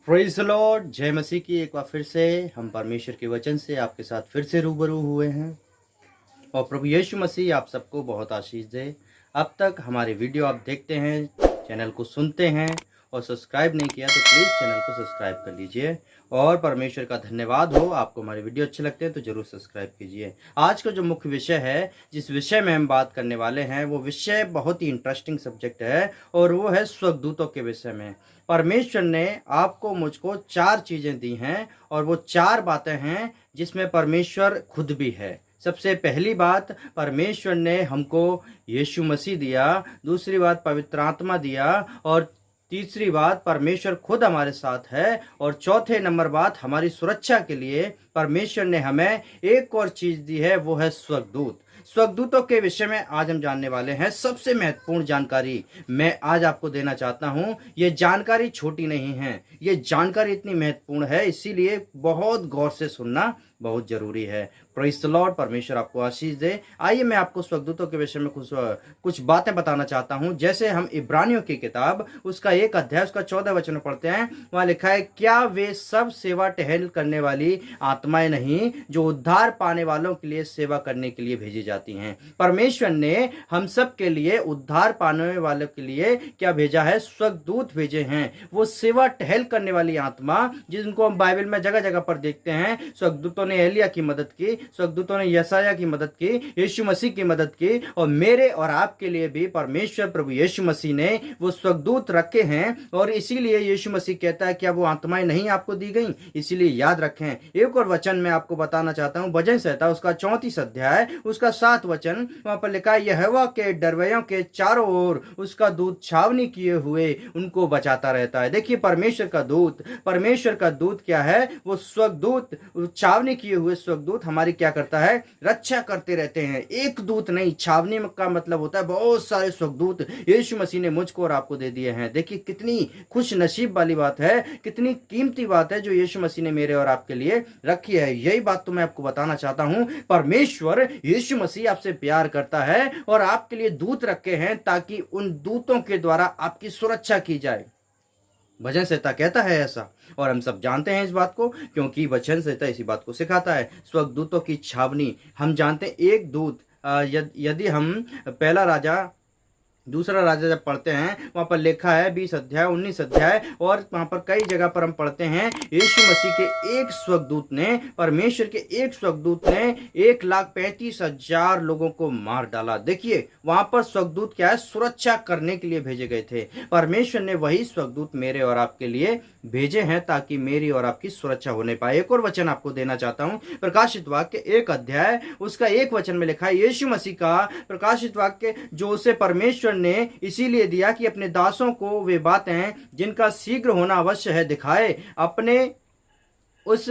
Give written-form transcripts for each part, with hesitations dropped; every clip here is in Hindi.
Praise the Lord. जय मसीह की। एक बार फिर से हम परमेश्वर के वचन से आपके साथ फिर से रूबरू हुए हैं और प्रभु यीशु मसीह आप सबको बहुत आशीष दे। अब तक हमारे वीडियो आप देखते हैं, चैनल को सुनते हैं और सब्सक्राइब नहीं किया तो प्लीज़ चैनल को सब्सक्राइब कर लीजिए। और परमेश्वर का धन्यवाद हो, आपको हमारे वीडियो अच्छे लगते हैं तो ज़रूर सब्सक्राइब कीजिए। आज का जो मुख्य विषय है, जिस विषय में हम बात करने वाले हैं, वो विषय बहुत ही इंटरेस्टिंग सब्जेक्ट है और वो है स्वर्गदूतों के विषय में। परमेश्वर ने आपको मुझको 4 चीज़ें दी हैं और वो 4 बातें हैं जिसमें परमेश्वर खुद भी है। सबसे पहली बात, परमेश्वर ने हमको यीशु मसीह दिया। दूसरी बात, पवित्र आत्मा दिया। और तीसरी बात, परमेश्वर खुद हमारे साथ है। और चौथे नंबर बात, हमारी सुरक्षा के लिए परमेश्वर ने हमें एक और चीज़ दी है, वो है स्वर्गदूत। स्वर्गदूतों के विषय में आज हम जानने वाले हैं। सबसे महत्वपूर्ण जानकारी मैं आज आपको देना चाहता हूं। ये जानकारी छोटी नहीं है, ये जानकारी इतनी महत्वपूर्ण है, इसीलिए बहुत गौर से सुनना बहुत जरूरी है। Praise the Lord. परमेश्वर आपको आशीष दे। आइए मैं आपको स्वर्गदूतों के विषय में कुछ बातें बताना चाहता हूं। जैसे हम इब्रानियों की किताब उसका 1 अध्याय उसका 14 वचन पढ़ते हैं, वहां लिखा है, क्या वे सब सेवा टहल करने वाली आत्माएं नहीं जो उद्धार पाने वालों के लिए सेवा करने के लिए भेजी जाती हैं। परमेश्वर ने हम सब के लिए, उद्धार पाने वालों के लिए क्या भेजा है? स्वर्गदूत भेजे हैं। वो सेवा टहल करने वाली आत्मा, जिनको हम बाइबल में जगह जगह पर देखते हैं। स्वर्गदूतों ने एलिया की मदद की, स्वर्गदूतों ने यशाया की मदद की, यीशु मसीह की मदद की, और मेरे और आपके लिए भी परमेश्वर प्रभु यीशु मसीह ने वो स्वर्गदूत रखे हैं। और इसीलिए यीशु मसीह कहता है, क्या वो आत्माएं नहीं आपको दी गई? इसीलिए याद रखें। एक और वचन मैं आपको बताना चाहता हूं, भजन संहिता उसका 34 अध्याय उसका 7 वचन, वहां पर लिखा है, यहोवा के डरवैयों के चारों ओर उसका दूत छावनी किए हुए उनको बचाता रहता है। देखिए, परमेश्वर का दूत क्या है? वो स्वर्गदूत, छावनी किए हुए स्वर्गदूत हमारी क्या करता है? रक्षा करते रहते हैं। एक दूत नहीं, छावनी का मतलब होता है बहुत सारे स्वर्गदूत यीशु मसीह ने मुझको और आपको दे दिए हैं। देखिए, कितनी खुश नसीब वाली बात है, कितनी कीमती बात है जो यीशु मसीह ने मेरे और आपके लिए रखी है। यही बात तो मैं आपको बताना चाहता हूं। परमेश्वर यीशु मसीह आपसे प्यार करता है और आपके लिए दूत रखे हैं ताकि उन दूतों के द्वारा आपकी सुरक्षा की जाए। भजन संहिता कहता है ऐसा, और हम सब जानते हैं इस बात को, क्योंकि वचन संहिता इसी बात को सिखाता है। स्वर्गदूतों की छावनी, हम जानते हैं एक दूत, यदि हम पहला राजा दूसरा राजा जब पढ़ते हैं, वहां पर लिखा है 20 अध्याय 19 अध्याय, और वहां पर कई जगह पर हम पढ़ते हैं, यीशु मसीह के एक स्वर्गदूत ने, परमेश्वर के एक स्वर्गदूत ने 1,35,000 लोगों को मार डाला। देखिए, वहां पर स्वर्गदूत क्या है? सुरक्षा करने के लिए भेजे गए थे। परमेश्वर ने वही स्वर्गदूत मेरे और आपके लिए भेजे हैं ताकि मेरी और आपकी सुरक्षा होने पाए। एक और वचन आपको देना चाहता हूं, प्रकाशित वाक्य 1 अध्याय उसका 1 वचन में लिखा है, यीशु मसीह का प्रकाशित वाक्य जो उसे परमेश्वर ने इसीलिए दिया कि अपने दासों को वे बातें जिनका शीघ्र होना अवश्य है दिखाए। अपने उस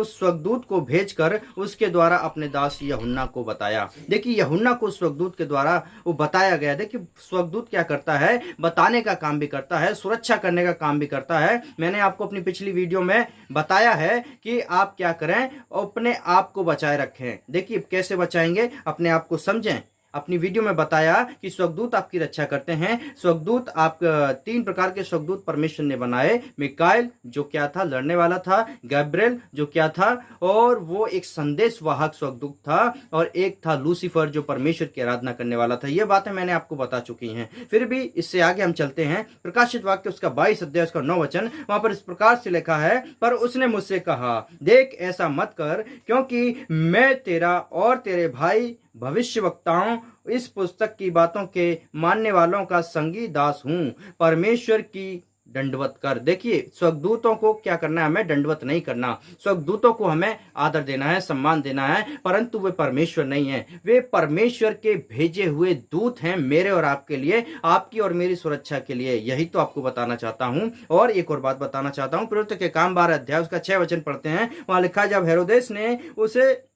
स्वर्गदूत को भेजकर उसके द्वारा अपने दास यूहन्ना को बताया। देखिए, यूहन्ना को स्वर्गदूत के द्वारा वो बताया गया। देखिए, स्वर्गदूत क्या करता है? बताने का काम भी करता है, सुरक्षा करने का काम भी करता है। मैंने आपको अपनी पिछली वीडियो में बताया है कि आप क्या करें, अपने आप को बचाए रखें। देखिए, कैसे बचाएंगे, अपने आप को समझें। अपनी वीडियो में बताया कि स्वर्गदूत आपकी रक्षा करते हैं। स्वर्गदूत, आप 3 प्रकार के स्वर्गदूत परमेश्वर ने बनाए। मिकाएल जो क्या था? लड़ने वाला था। गैब्रिएल जो क्या था? और वो एक संदेश वाहक स्वर्गदूत था। और एक था लूसीफर जो परमेश्वर की आराधना करने वाला था। ये बातें मैंने आपको बता चुकी हैं। फिर भी इससे आगे हम चलते हैं। प्रकाशित वाक्य उसका 22 अध्याय उसका 9 वचन, वहां पर इस प्रकार से लिखा है, पर उसने मुझसे कहा, देख ऐसा मत कर, क्योंकि मैं तेरा और तेरे भाई भविष्यवक्ताओं इस पुस्तक की बातों के मानने वालों का संगी दास हूं। परमेश्वर की दंडवत कर। देखिए, स्वर्गदूतों को क्या करना है? हमें दंडवत नहीं करना। स्वर्गदूतों को हमें आदर देना है, सम्मान देना है, परंतु वे परमेश्वर नहीं है। वे परमेश्वर के भेजे हुए दूत हैं मेरे और आपके लिए, आपकी और मेरी सुरक्षा के लिए। यही तो आपको बताना चाहता हूं। और एक और बात बताना चाहता हूं। प्रवृत्ति के काम 12 अध्याय उसका 6 वचन पढ़ते हैं, वहां लिखा है, जब हेरोदेस ने उसे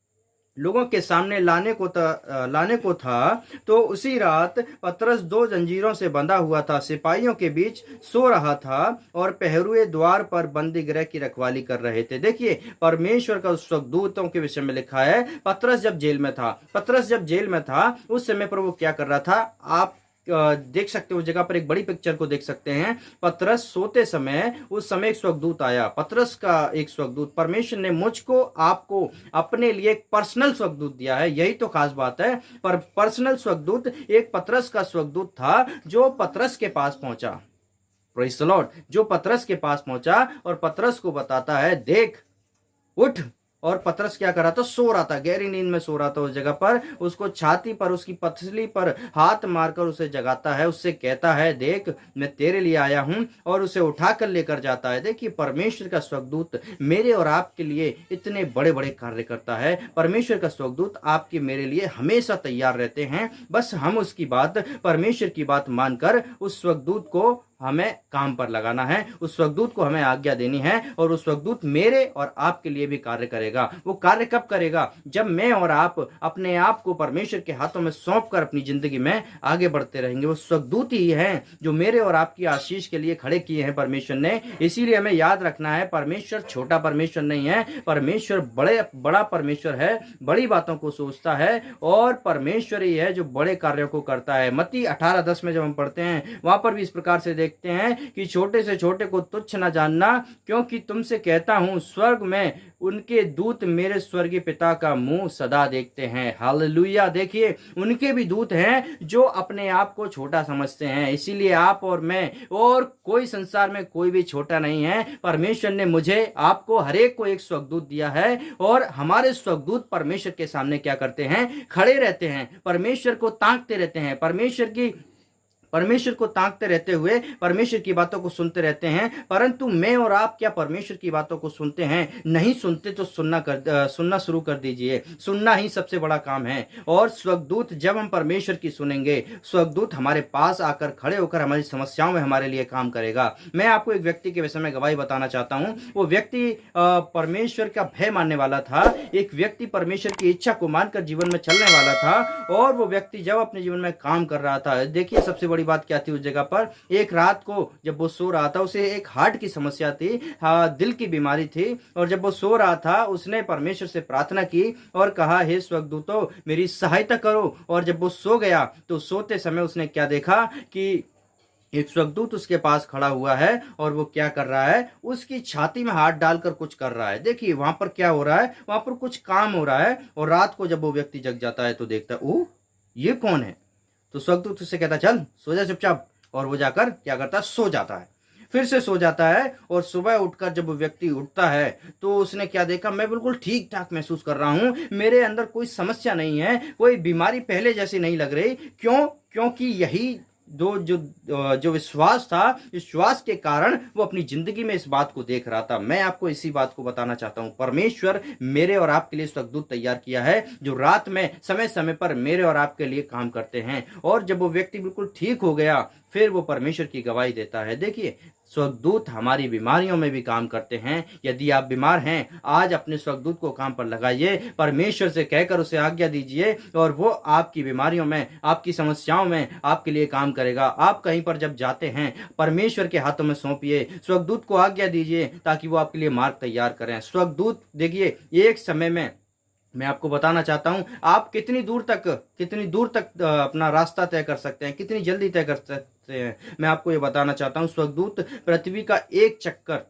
लोगों के सामने लाने को था तो उसी रात पतरस 2 जंजीरों से बंधा हुआ था, सिपाहियों के बीच सो रहा था और पहरुए द्वार पर बंदी गृह की रखवाली कर रहे थे। देखिए, परमेश्वर का स्वर्गदूतों के विषय में लिखा है, पतरस जब जेल में था उस समय प्रभु क्या कर रहा था? आप देख सकते हो, उस जगह पर एक बड़ी पिक्चर को देख सकते हैं। पतरस सोते समय, उस समय एक स्वर्गदूत आया, पतरस का एक स्वर्गदूत। परमेश्वर ने मुझको आपको अपने लिए एक पर्सनल स्वर्गदूत दिया है, यही तो खास बात है। पर पर्सनल स्वर्गदूत एक पतरस का स्वर्गदूत था जो पतरस के पास पहुंचा। Praise the Lord. जो पतरस के पास पहुंचा और पतरस को बताता है, देख उठ। और पतरस क्या कर रहा था? सो रहा था, गहरी नींद में सो रहा था। उस जगह पर उसको छाती पर, उसकी पसली पर हाथ मारकर उसे जगाता है, उससे कहता है, देख मैं तेरे लिए आया हूं, और उसे उठाकर लेकर जाता है। देखिए, परमेश्वर का स्वर्गदूत मेरे और आपके लिए इतने बड़े बड़े कार्य करता है। परमेश्वर का स्वर्गदूत आपके मेरे लिए हमेशा तैयार रहते हैं। बस हम उसकी बात, परमेश्वर की बात मानकर उस स्वर्गदूत को हमें काम पर लगाना है, उस स्वर्गदूत को हमें आज्ञा देनी है, और उस स्वर्गदूत मेरे और आपके लिए भी कार्य करेगा। वो कार्य कब करेगा? जब मैं और आप अपने आप को परमेश्वर के हाथों में सौंपकर अपनी जिंदगी में आगे बढ़ते रहेंगे। वो स्वर्गदूत ही हैं जो मेरे और आपकी आशीष के लिए खड़े किए हैं परमेश्वर ने। इसीलिए हमें याद रखना है, परमेश्वर छोटा परमेश्वर नहीं है, परमेश्वर बड़ा परमेश्वर है, बड़ी बातों को सोचता है, और परमेश्वर ही है जो बड़े कार्यों को करता है। मत्ती 18:10 में जब हम पढ़ते हैं, वहां पर भी इस प्रकार से देखते हैं कि छोटे से छोटे को तुच्छ न जानना, क्योंकि तुमसे कहता हूं स्वर्ग में उनके दूत मेरे स्वर्गीय पिता का मुंह सदा देखते हैं। हालेलुया। देखिए, उनके भी दूत हैं जो अपने आप को छोटा समझते हैं। इसीलिए आप और मैं और कोई संसार में कोई भी छोटा नहीं है। परमेश्वर ने मुझे, आपको, हर एक को एक स्वर्गदूत दिया है, और हमारे स्वर्गदूत परमेश्वर के सामने क्या करते हैं? खड़े रहते हैं, परमेश्वर को ताकते रहते हैं, परमेश्वर को ताकते रहते हुए परमेश्वर की बातों को सुनते रहते हैं। परंतु मैं और आप क्या परमेश्वर की बातों को सुनते हैं? नहीं सुनते तो सुनना शुरू कर दीजिए। सुनना ही सबसे बड़ा काम है। और स्वर्गदूत, जब हम परमेश्वर की सुनेंगे, स्वर्गदूत हमारे पास आकर खड़े होकर हमारी समस्याओं में हमारे लिए काम करेगा। मैं आपको एक व्यक्ति के विषय में गवाही बताना चाहता हूं। वो व्यक्ति परमेश्वर का भय मानने वाला था, एक व्यक्ति परमेश्वर की इच्छा को मानकर जीवन में चलने वाला था, और वो व्यक्ति जब अपने जीवन में काम कर रहा था, देखिए सबसे बड़ी बात क्या थी उस जगह पर, एक रात को जब वो सो रहा था, उसे एक हार्ट की समस्या थी, दिल की बीमारी थी, और जब वो सो रहा था उसने परमेश्वर से प्रार्थना की और कहा, हे स्वर्गदूतों मेरी सहायता करो। और जब वो सो गया तो सोते समय उसने क्या देखा कि एक स्वर्गदूत उसके पास खड़ा हुआ है, और वो क्या कर रहा है? उसकी छाती में हाथ डालकर कुछ कर रहा है। देखिए वहां पर क्या हो रहा है? वहां पर कुछ काम हो रहा है। और रात को जब वो व्यक्ति जग जाता है तो देखता है, ओह ये कौन है? तो स्वर्गदूत उससे कहता, चल सो जा चुपचाप। और वो जाकर क्या करता है? सो जाता है, फिर से सो जाता है। और सुबह उठकर जब वो व्यक्ति उठता है तो उसने क्या देखा? मैं बिल्कुल ठीक ठाक महसूस कर रहा हूं, मेरे अंदर कोई समस्या नहीं है, कोई बीमारी पहले जैसी नहीं लग रही। क्यों? क्योंकि यही जो विश्वास था, विश्वास के कारण वो अपनी जिंदगी में इस बात को देख रहा था। मैं आपको इसी बात को बताना चाहता हूं, परमेश्वर मेरे और आपके लिए स्वर्गदूत तैयार किया है जो रात में समय समय पर मेरे और आपके लिए काम करते हैं। और जब वो व्यक्ति बिल्कुल ठीक हो गया, फिर वो परमेश्वर की गवाही देता है। देखिए, स्वर्गदूत हमारी बीमारियों में भी काम करते हैं। यदि आप बीमार हैं, आज अपने स्वर्गदूत को काम पर लगाइए, परमेश्वर से कहकर उसे आज्ञा दीजिए, और वो आपकी बीमारियों में, आपकी समस्याओं में आपके लिए काम करेगा। आप कहीं पर जब जाते हैं, परमेश्वर के हाथों में सौंपिए, स्वर्गदूत को आज्ञा दीजिए ताकि वो आपके लिए मार्ग तैयार करें। स्वर्गदूत, देखिए, एक समय में मैं आपको बताना चाहता हूं, आप कितनी दूर तक अपना रास्ता तय कर सकते हैं, कितनी जल्दी तय कर सकते हैं। मैं आपको ये बताना चाहता हूं, स्वर्गदूत पृथ्वी का एक चक्कर,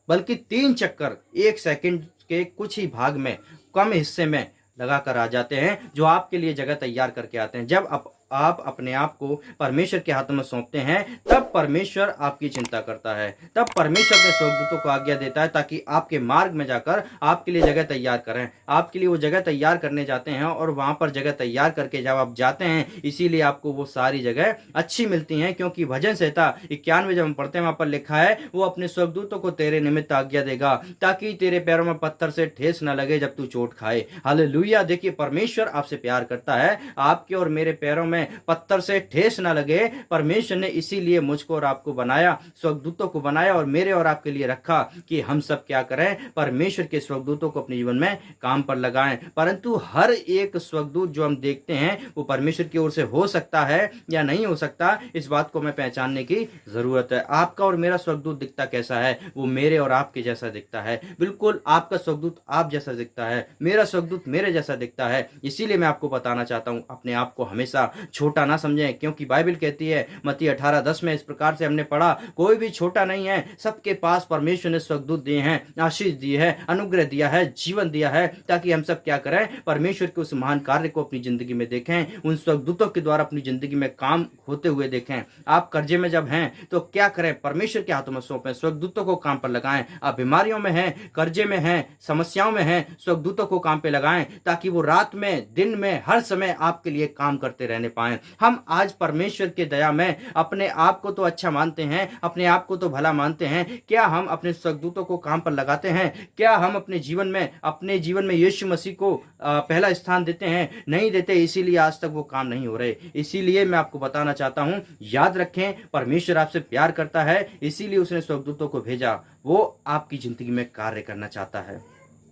बल्कि 3 चक्कर 1 सेकंड के कुछ ही भाग में, कम हिस्से में लगाकर आ जाते हैं, जो आपके लिए जगह तैयार करके आते हैं। जब आप अपने आप को परमेश्वर के हाथों में सौंपते हैं, तब परमेश्वर आपकी चिंता करता है, तब परमेश्वर अपने स्वर्गदूतों को आज्ञा देता है ताकि आपके मार्ग में जाकर आपके लिए जगह तैयार करें। आपके लिए वो जगह तैयार करने जाते हैं, और वहां पर जगह तैयार करके जब आप जाते हैं, इसीलिए आपको वो सारी जगह अच्छी मिलती हैं। क्योंकि भजन संहिता 91 जब हम पढ़ते हैं, वहां पर लिखा है, वो अपने स्वर्गदूतों को तेरे निमित्त आज्ञा देगा ताकि तेरे पैरों में पत्थर से ठेस न लगे जब तू चोट खाए। हालेलुया। देखिए, परमेश्वर आपसे प्यार करता है, आपके और मेरे पैरों में पत्थर से ठेस ना लगे। परमेश्वर ने इसीलिए मुझको और आपको बनाया, स्वर्गदूतों को बनाया, और मेरे और आपके लिए रखा कि हम सब क्या करें? परमेश्वर के स्वर्गदूतों को अपने जीवन में काम पर लगाएं। परंतु हर एक स्वर्गदूत जो हम देखते हैं, वो परमेश्वर की ओर से हो सकता है या नहीं हो सकता, इस बात को हमें पहचानने की जरूरत है। आपका और मेरा स्वर्गदूत दिखता कैसा है? वो मेरे और आपके जैसा दिखता है। बिल्कुल आपका स्वर्गदूत आप जैसा दिखता है, मेरा स्वर्गदूत मेरे जैसा दिखता है। इसीलिए मैं आपको बताना चाहता हूं, अपने आप को हमेशा छोटा ना समझें, क्योंकि बाइबल कहती है मत्ती 18:10 में इस प्रकार से हमने पढ़ा, कोई भी छोटा नहीं है, सबके पास परमेश्वर ने स्वर्गदूत दिए हैं, आशीष दी है, अनुग्रह दिया है, जीवन दिया है, ताकि हम सब क्या करें, परमेश्वर के उस महान कार्य को अपनी जिंदगी में देखें, उन स्वर्गदूतों के द्वारा अपनी जिंदगी में काम होते हुए देखें। आप कर्जे में जब हैं तो क्या करें, परमेश्वर के हाथों में सौंपें, स्वर्गदूतों को काम पर लगाएं। आप बीमारियों में हैं, कर्जे में हैं, समस्याओं में हैं, स्वर्गदूतों को काम पे लगाएं, ताकि वो रात में दिन में हर समय आपके लिए काम करते रहने पाएं। हम आज परमेश्वर की दया में अपने आप को तो अच्छा मानते हैं, अपने आप को तो भला मानते हैं, क्या हम अपने स्वर्गदूतों को काम पर लगाते हैं? क्या हम अपने जीवन में यीशु मसीह को पहला स्थान देते हैं? नहीं देते, इसीलिए आज तक वो काम नहीं हो रहे। इसीलिए मैं आपको बताना चाहता हूं, याद रखें, परमेश्वर आपसे प्यार करता है, इसीलिए उसने स्वर्गदूतों को भेजा, वो आपकी जिंदगी में कार्य करना चाहता है।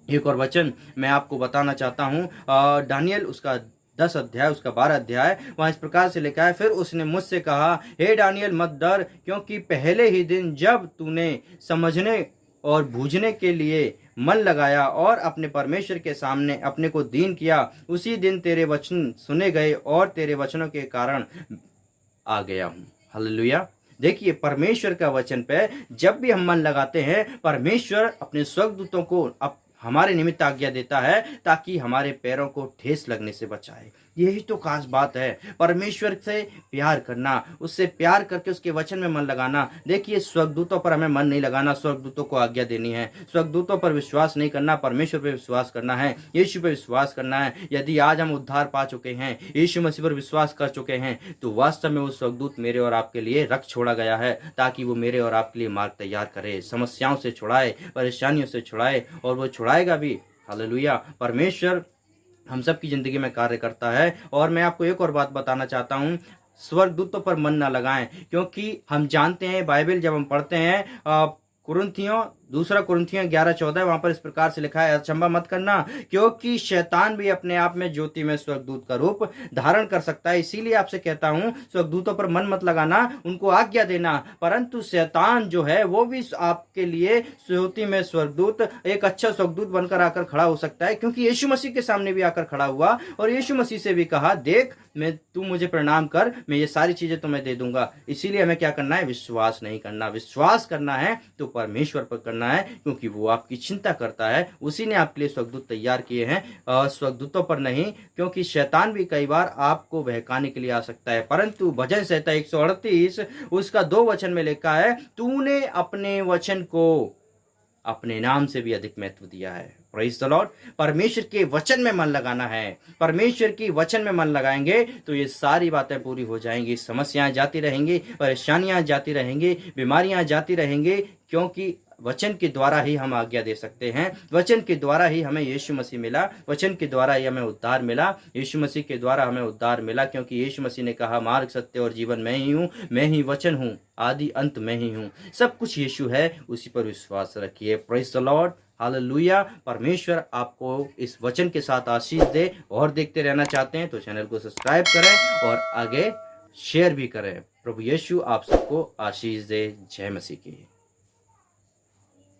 एक और वचन मैं आपको बताना चाहता हूं, दानियल उसका 10 अध्याय उसका 12 अध्याय, वहां इस प्रकार से लिखा है, फिर उसने मुझसे कहा, हे दानियल मत डर, क्योंकि पहले ही दिन जब तूने समझने और बूझने के लिए मन लगाया और अपने परमेश्वर के सामने अपने को दीन किया, उसी दिन तेरे वचन सुने गए और तेरे वचनों के कारण आ गया हूं। हालेलुया। देखिए, परमेश्वर का वचन पे जब भी हम मन लगाते हैं, परमेश्वर अपने स्वर्गदूतों को हमारे निमित्त आज्ञा देता है, ताकि हमारे पैरों को ठेस लगने से बचाए। यही तो खास बात है, परमेश्वर से प्यार करना, उससे प्यार करके उसके वचन में मन लगाना। देखिए, स्वर्गदूतों पर हमें मन नहीं लगाना, स्वर्गदूतों को आज्ञा देनी है। स्वर्गदूतों पर विश्वास नहीं करना, परमेश्वर पर विश्वास करना है, यीशु पर विश्वास करना है। यदि आज हम उद्धार पा चुके हैं, यीशु मसीह पर विश्वास कर चुके हैं, तो वास्तव में वो स्वर्गदूत मेरे और आपके लिए रख छोड़ा गया है, ताकि वो मेरे और आपके लिए मार्ग तैयार करे, समस्याओं से छुड़ाए, परेशानियों से छुड़ाए, और वो छुड़ाएगा भी। हालेलुया। परमेश्वर हम सब की जिंदगी में कार्य करता है। और मैं आपको एक और बात बताना चाहता हूं, स्वर्गदूतों पर मन ना लगाएं, क्योंकि हम जानते हैं, बाइबल जब हम पढ़ते हैं, दूसरा कुरिन्थियों 11:14, वहां पर इस प्रकार से लिखा है, अचंभा मत करना, क्योंकि शैतान भी अपने आप में ज्योति में स्वर्गदूत का रूप धारण कर सकता है। इसीलिए आपसे कहता हूं, स्वर्गदूतों पर मन मत लगाना, उनको आज्ञा देना, परंतु शैतान जो है वो भी आपके लिए ज्योति में स्वर्गदूत, एक अच्छा स्वर्गदूत बनकर आकर खड़ा हो सकता है, क्योंकि यीशु मसीह के सामने भी आकर खड़ा हुआ और यीशु मसीह से भी कहा, देख तू मुझे प्रणाम कर, मैं ये सारी चीजें तुम्हें दे दूंगा। इसीलिए हमें क्या करना है, विश्वास नहीं करना। विश्वास करना है तो परमेश्वर पर करना है, क्योंकि वो आपकी चिंता करता है, उसी ने आपके लिए स्वर्गदूत तैयार किए हैं, स्वर्गदूतों पर नहीं, क्योंकि शैतान भी कई बार आपको बहकाने के लिए आ सकता है। परंतु भजन संहिता 138 उसका 2 वचन में लिखा है, तूने अपने वचन को अपने नाम से भी अधिक महत्व दिया है। Praise the Lord. परमेश्वर के वचन में मन लगाना है। परमेश्वर की वचन में मन लगाएंगे तो ये सारी बातें पूरी हो जाएंगी। समस्याएं जाती रहेंगी, परेशानियां जाती रहेंगी, बीमारियां जाती रहेंगी, क्योंकि वचन के द्वारा ही हम आज्ञा दे सकते हैं। वचन के द्वारा ही हमें यीशु मसीह मिला, वचन के द्वारा ही हमें उद्धार मिला, यीशु मसीह के द्वारा हमें उद्धार मिला, क्योंकि यीशु मसीह ने कहा, मार्ग, सत्य और जीवन मैं ही हूँ, मैं ही वचन हूँ, आदि अंत मैं ही हूँ। सब कुछ यीशु है, उसी पर विश्वास रखिए। Praise the Lord. हालेलुया। परमेश्वर आपको इस वचन के साथ आशीष दे। और देखते रहना चाहते हैं तो चैनल को सब्सक्राइब करें और आगे शेयर भी करें। प्रभु यीशु आप सबको आशीष दे। जय मसीह की।